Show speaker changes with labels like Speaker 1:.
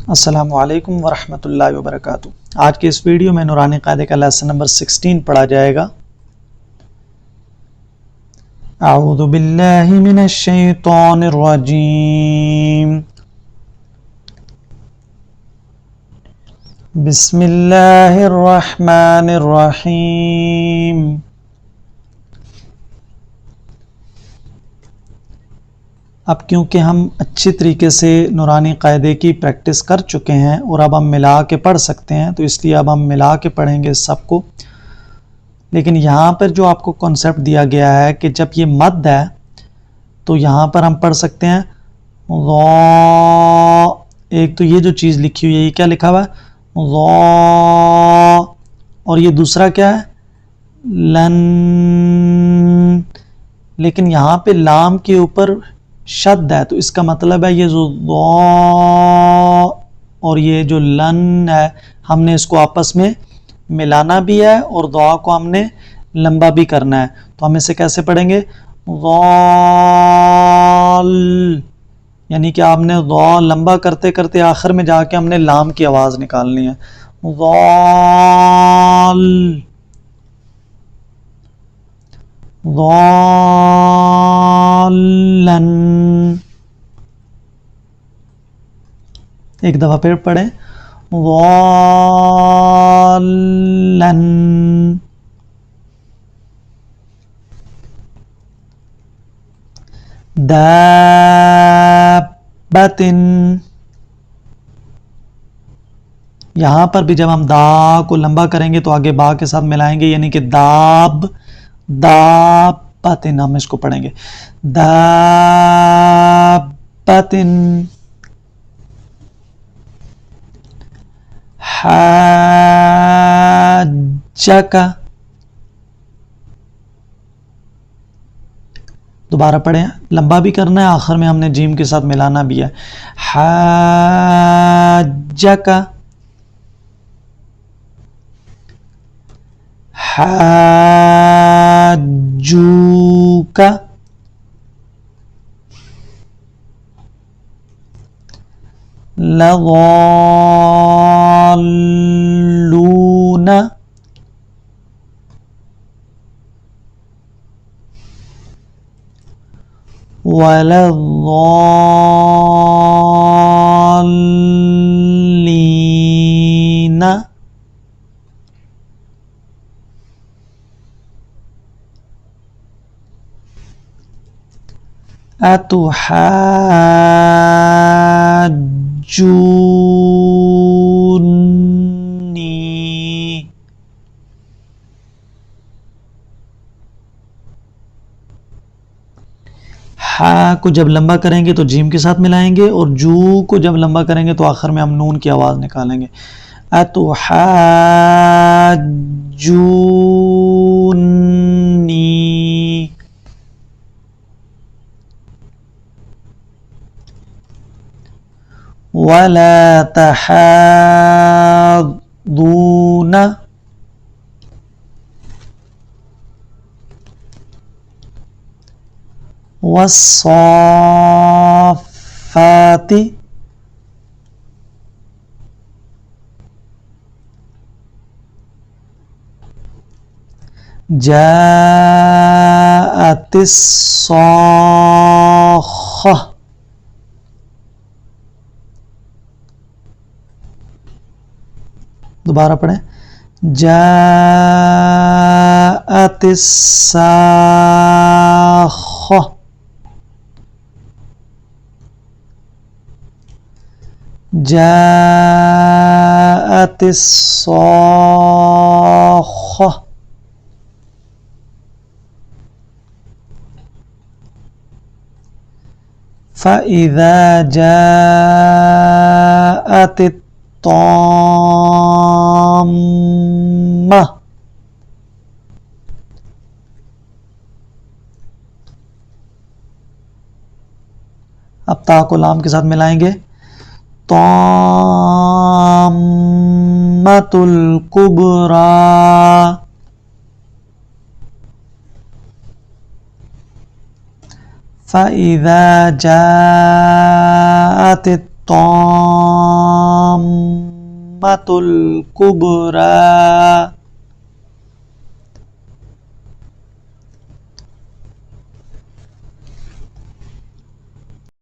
Speaker 1: अस्सलामु अलैकुम वरहमतुल्लाहि वबरकातुहू। आज के इस वीडियो में नूरानी कायदे का लेसन नंबर 16 पढ़ा जाएगा। अऊज़ु बिल्लाहि मिनश शैतानिर रजीम। बिस्मिल्लाहिर रहमानिर रहीम। अब क्योंकि हम अच्छी तरीके से नूरानी कायदे की प्रैक्टिस कर चुके हैं और अब हम मिला के पढ़ सकते हैं, तो इसलिए अब हम मिला के पढ़ेंगे सबको। लेकिन यहाँ पर जो आपको कॉन्सेप्ट दिया गया है कि जब ये मद है तो यहाँ पर हम पढ़ सकते हैं ज़ा। एक तो ये जो चीज़ लिखी हुई है, ये क्या लिखा हुआ है? ज़ा। और ये दूसरा क्या है? लन। लेकिन यहाँ पे लाम के ऊपर शद है, तो इसका मतलब है ये जो ज़ा और ये जो लन है, हमने इसको आपस में मिलाना भी है और दुआ को हमने लंबा भी करना है। तो हम इसे कैसे पढ़ेंगे? ज़ाल, यानी कि आपने दुआ लंबा करते करते आखिर में जाके हमने लाम की आवाज़ निकालनी है। ज़ाल ज़ालन। एक दफ़ा फिर पढ़ें, ज़ालन। दाब्बतिन। यहाँ पर भी जब हम दा को लंबा करेंगे तो आगे बा के साथ मिलाएंगे, यानी कि दाब दाब्बतिन हम इसको पढ़ेंगे। दाब्बतिन। हाज्जका। दोबारा पढ़ें, लंबा भी करना है, आखिर में हमने जीम के साथ मिलाना भी है। हाज्जका हाज्जूका लज़ाल्लून वलज़ाल्लीन। अतुहाज्जूनी। हा को जब लंबा करेंगे तो जीम के साथ मिलाएंगे और जू को जब लंबा करेंगे तो आखिर में हम नून की आवाज़ निकालेंगे। अतुहाज्जूनी। वला तहाद्दून वस्साफ़ाती जाअतिस्साख़्ख़ा। दोबारा पढ़ें, जाअतिस्साख़्ख़ा जाअतिस्साख़्ख़ा। फ़इज़ा जाअतित्ताम्मा। अब ता को लाम के साथ मिलाएंगे। ताम्मतुल कुबरा। फ़इज़ा जाअतित्ताम्मा रहमतुल कुबरा